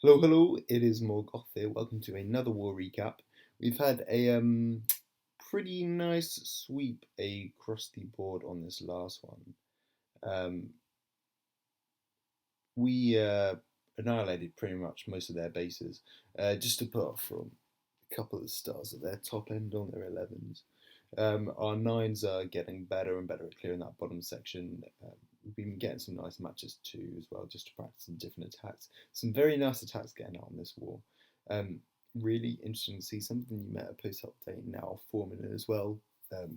Hello, hello, it is Morgoth here. Welcome to another war recap. We've had a pretty nice sweep across the board on this last one. Um, we annihilated pretty much most of their bases, just apart from a couple of stars at their top end on their 11s. Our 9s are getting better and better at clearing that bottom section. We've been getting some nice matches too as well, just to practice some different attacks. Some very nice attacks getting out on this war. Um, Really interesting to see some of the new meta post update now forming in as well.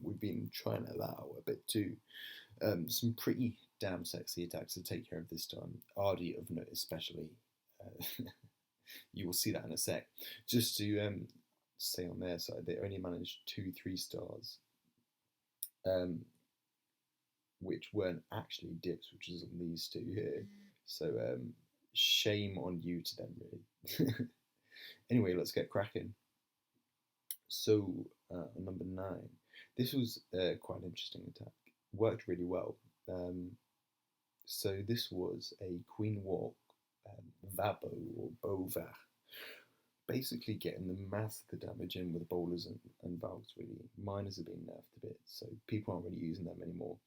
We've been trying that out a bit too. Some pretty damn sexy attacks to take care of this time. Ardy of note especially. Uh, you will see that in a sec. Just to say on their side, they only managed 2 3 stars, um, which weren't actually dips, which is on these two here. So shame on you to them, really. Anyway, let's get cracking. So number 9, this was quite an interesting attack. Worked really well. So this was a Queen Walk VaBo or Bova, basically getting the mass of the damage in with bowlers and Valks really. Miners have been nerfed a bit, so people aren't really using them anymore.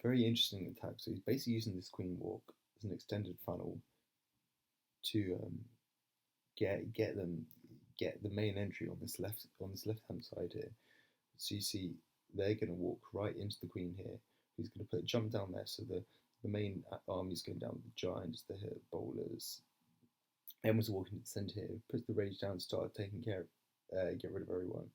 Very interesting attack. So he's basically using this Queen Walk as an extended funnel to get the main entry on this left hand side here. So you see they're going to walk right into the Queen here. He's going to put a jump down there, so the main army is going down with the giants, the bowlers. Emma's walking to the centre here, puts the rage down, start taking care, get rid of everyone.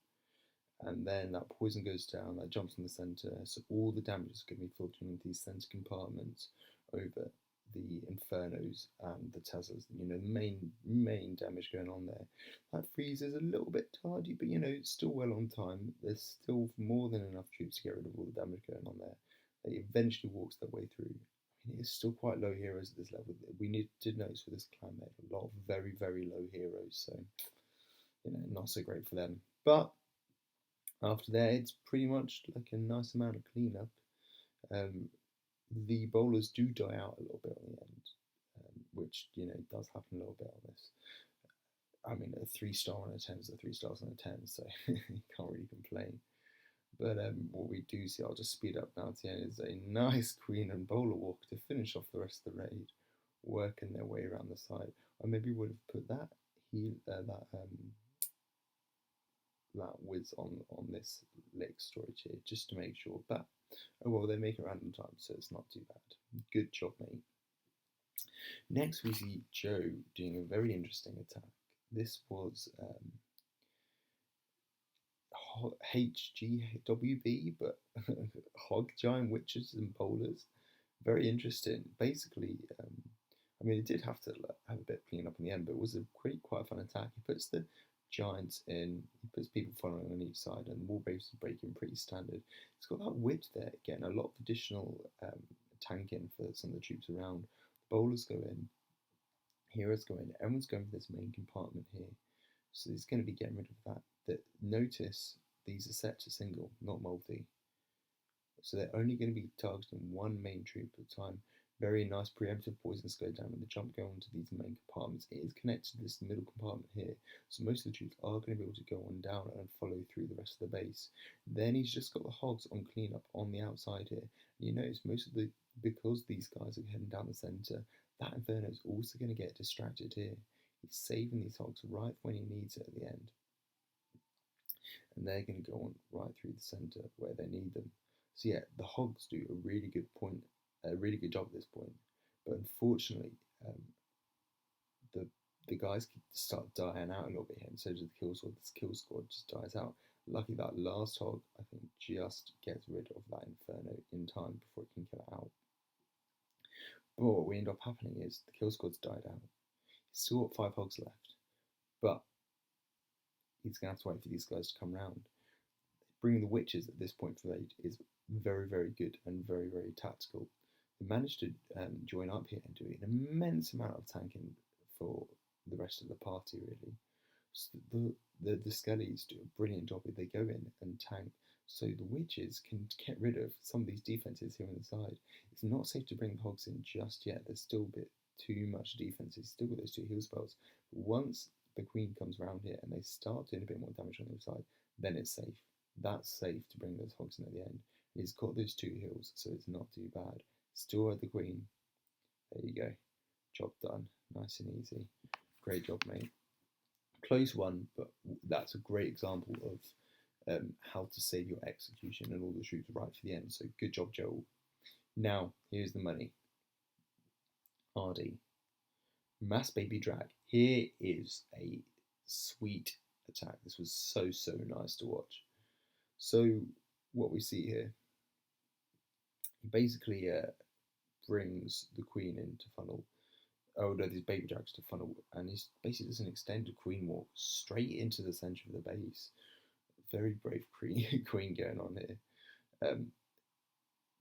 And then that poison goes down, that jumps in the centre, so all the damage is going to be filtering into these centre compartments over the Infernos and the Teslas. You know, the main damage going on there. That freeze is a little bit tardy, but you know, it's still well on time. There's still more than enough troops to get rid of all the damage going on there. It eventually walks their way through. I mean, it's still quite low heroes at this level. We did notice for this clan they have a lot of very, very low heroes, so you know, not so great for them. But after that, it's pretty much like a nice amount of cleanup. Um, the bowlers do die out a little bit on the end, which you know does happen a little bit on this. I mean, a 3 star on a 10 is a 3 stars on a 10, so you can't really complain. But what we do see, I'll just speed up now to the end, is a nice queen and bowler walk to finish off the rest of the raid, working their way around the side. I maybe would have put that whiz on this lake storage here just to make sure. But oh well, they make it random time, so it's not too bad. Good job, mate. Next, we see Joe doing a very interesting attack. This was HGWB, but Hog Giant Witches and Bowlers. Very interesting. Basically, I mean, it did have to have a bit of clean up in the end, but it was quite a fun attack. He puts the giants in, he puts people following on each side, and wall breaks are breaking pretty standard. It's got that width there, getting a lot of additional tanking for some of the troops around. The bowlers go in, heroes go in, everyone's going for this main compartment here. So he's going to be getting rid of that. Notice these are set to single, not multi. So they're only going to be targeting one main troop at a time. Very nice preemptive poisons go down and the jump go onto these main compartments. It is connected to this middle compartment here, so most of the troops are going to be able to go on down and follow through the rest of the base. Then he's just got the hogs on cleanup on the outside here. You notice because these guys are heading down the centre, that Inferno is also going to get distracted here. He's saving these hogs right when he needs it at the end. And they're going to go on right through the centre where they need them. So yeah, the hogs do a really good job at this point. But unfortunately, the guys start dying out a little bit here, and so does the kill squad. This kill squad just dies out. Lucky that last hog, I think, just gets rid of that Inferno in time before it can kill it out. But what we end up happening is the kill squad's died out. He's still got 5 hogs left, but he's going to have to wait for these guys to come round. Bringing the witches at this point for raid is very, very good and very, very tactical. They managed to join up here and do an immense amount of tanking for the rest of the party, really. So the skellies do a brilliant job. They go in and tank, so the witches can get rid of some of these defenses here on the side. It's not safe to bring the hogs in just yet. There's still a bit too much defense. He's still got those 2 heal spells. But once the queen comes around here and they start doing a bit more damage on the other side, then it's safe. That's safe to bring those hogs in at the end. He's got those 2 heals, so it's not too bad. Still had the queen. There you go. Job done. Nice and easy. Great job, mate. Close one, but that's a great example of how to save your execution and all the troops right for the end. So good job, Joel. Now, here's the money. RD. Mass Baby Drag. Here is a sweet attack. This was so nice to watch. So what we see here, he basically brings the queen into funnel. Oh no, these baby drags to funnel, and he basically does an extended queen walk straight into the centre of the base. Very brave queen going on here.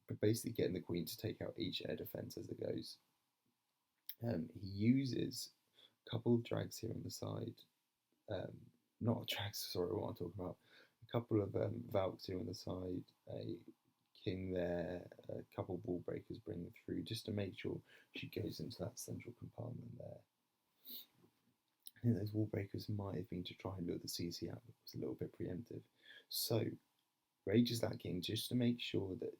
But basically getting the queen to take out each air defence as it goes. He uses a couple of drags here on the side. Not drags, sorry, what I'm talking about. A couple of Valks here on the side, a king there, a couple of wall breakers bringing through just to make sure she goes into that central compartment there. I think those wall breakers might have been to try and lure the CC out, but it was a little bit preemptive. So, rages that king just to make sure that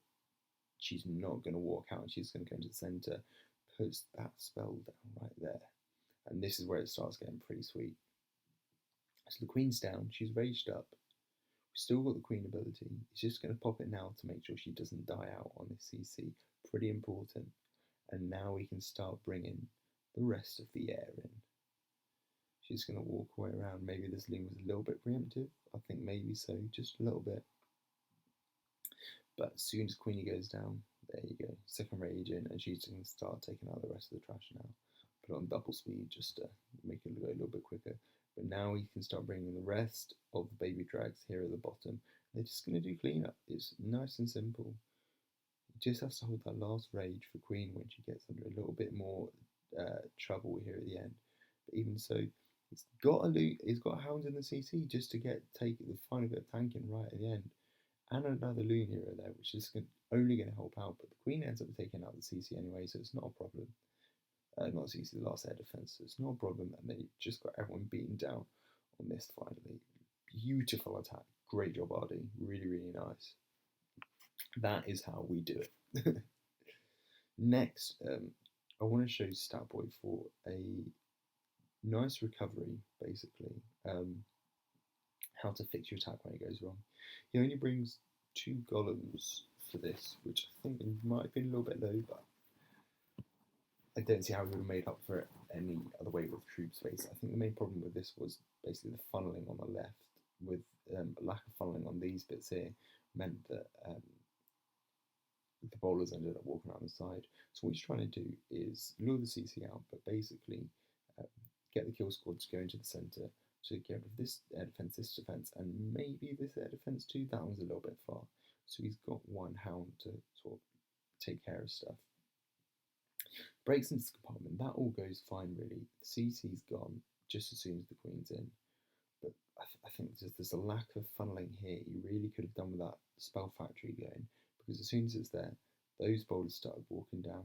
she's not going to walk out and she's going to go into the centre, puts that spell down right there. And this is where it starts getting pretty sweet. So the queen's down, she's raged up. We've still got the queen ability. He's just going to pop it now to make sure she doesn't die out on this CC. Pretty important. And now we can start bringing the rest of the air in. She's going to walk away around. Maybe this loom was a little bit preemptive. I think maybe so, just a little bit. But as soon as Queenie goes down, there you go. Second rage in, and she's going to start taking out the rest of the trash now. Put it on double speed just to make it go a little bit quicker. But now we can start bringing the rest of the baby drags here at the bottom. They're just going to do cleanup. It's nice and simple. He just has to hold that last rage for Queen when she gets under a little bit more trouble here at the end. But even so, he's got a hound in the CC just to take the final bit of tanking right at the end. And another loon hero there, which is only going to help out. But the Queen ends up taking out the CC anyway, so it's not a problem. Not CC, the last air defense, so it's not a problem. And they just got everyone beaten down on this finally. Beautiful attack. Great job, RD. Really, really nice. That is how we do it. Next, I want to show Statboy for a nice recovery, basically. How to fix your attack when it goes wrong. He only brings 2 golems for this, which I think might have been a little bit low, but I don't see how we would have made up for it any other way with troop space. I think the main problem with this was basically the funneling on the left, with lack of funneling on these bits here, meant that the bowlers ended up walking around the side. So what he's trying to do is lure the CC out, but basically get the kill squad to go into the centre to get rid of this air defence, and maybe this air defence too. That one's a little bit far. So he's got 1 hound to sort of take care of stuff. Breaks into the compartment, that all goes fine really. The CC's gone just as soon as the Queen's in. But I think there's a lack of funneling here. You really could have done with that spell factory going, because as soon as it's there, those bowlers started walking down.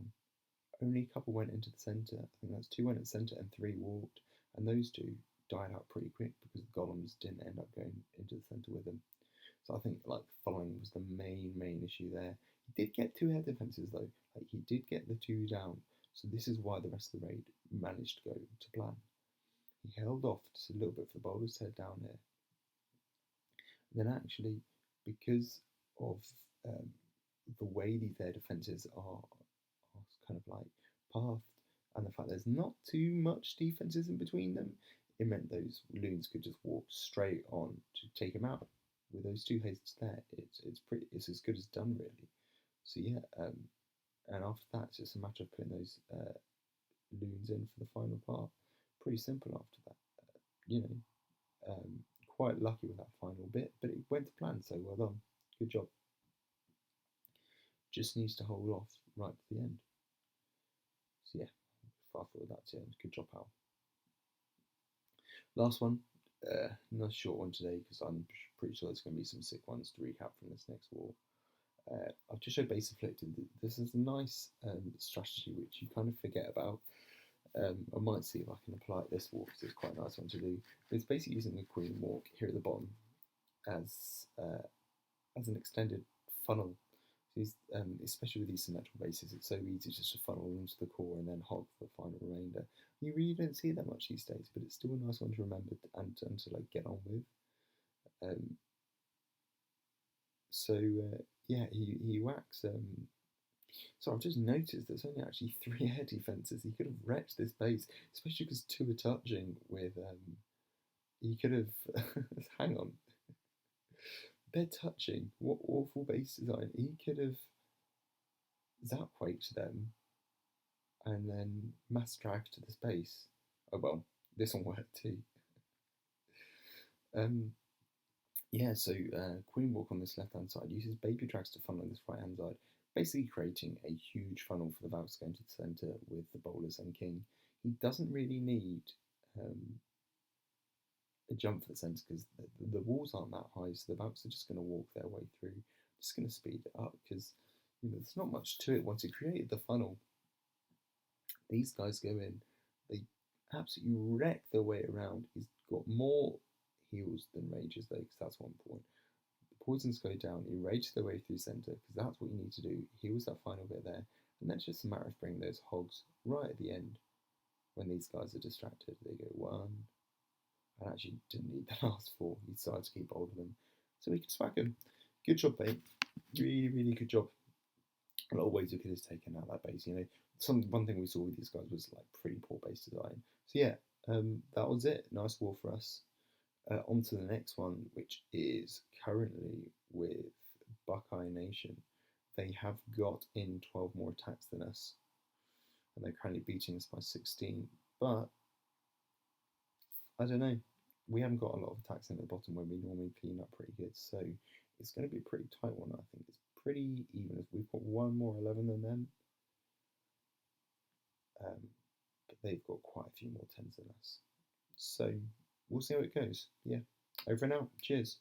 Only a couple went into the centre. I think that's 2 went at the centre and 3 walked. And those 2 died out pretty quick because the golems didn't end up going into the centre with them. So I think like following was the main issue there. He did get 2 air defences though. Like he did get the 2 down. So this is why the rest of the raid managed to go to plan. He held off just a little bit for the bowlers to head down here. And then actually, because of the way these air defences are kind of like pathed, and the fact there's not too much defences in between them, it meant those loons could just walk straight on to take him out. With those 2 hastes there, it's as good as done really. So yeah, and after that, it's just a matter of putting those loons in for the final part. Pretty simple after that. Quite lucky with that final bit, but it went to plan, so well done. Good job. Just needs to hold off right to the end. So yeah, fast forward that to the end. Good job, pal. Last one, not a short one today because I'm pretty sure there's going to be some sick ones to recap from this next war. I've just showed base afflicted. This is a nice strategy which you kind of forget about I might see if I can apply this walk because it's quite a nice one to do. But it's basically using the queen walk here at the bottom as an extended funnel. So especially with these symmetrical bases, it's so easy just to funnel into the core and then hog the final remainder. You really don't see that much these days, but it's still a nice one to remember and to like get on with. Yeah, he whacks. So I've just noticed there's only actually 3 air defenses. He could have wrecked this base, especially because 2 are touching with. He could have. Hang on. They're touching. What awful base design. He could have Zapquaked them and then mass dragged to the space. Oh well, this one worked too. Yeah, so Queen Walk on this left hand side uses baby drags to funnel on this right hand side, basically creating a huge funnel for the Valks going to the centre with the bowlers and king. He doesn't really need a jump for the centre because the walls aren't that high, so the Valks are just going to walk their way through, just going to speed it up because there's not much to it. Once you created the funnel, these guys go in, they absolutely wreck their way around. He's got more heals than rages though, because that's one point. The poisons go down, he rages their way through centre, because that's what you need to do. Heals that final bit there, and that's just a matter of bringing those hogs right at the end. When these guys are distracted, they go 1, and actually didn't need the last 4. He decided to keep hold of them, so we can smack him. Good job, mate. Really, really good job. A lot of ways we could have taken out that base. One thing we saw with these guys was like pretty poor base design. So yeah, that was it. Nice war for us. On to the next one, which is currently with Buckeye Nation. They have got in 12 more attacks than us, and they're currently beating us by 16. But I don't know. We haven't got a lot of attacks in at the bottom when we normally clean up pretty good, so it's going to be a pretty tight one. I think it's pretty even. We've got 1 more 11 than them, but they've got quite a few more 10s than us. So we'll see how it goes. Yeah, over and out. Cheers.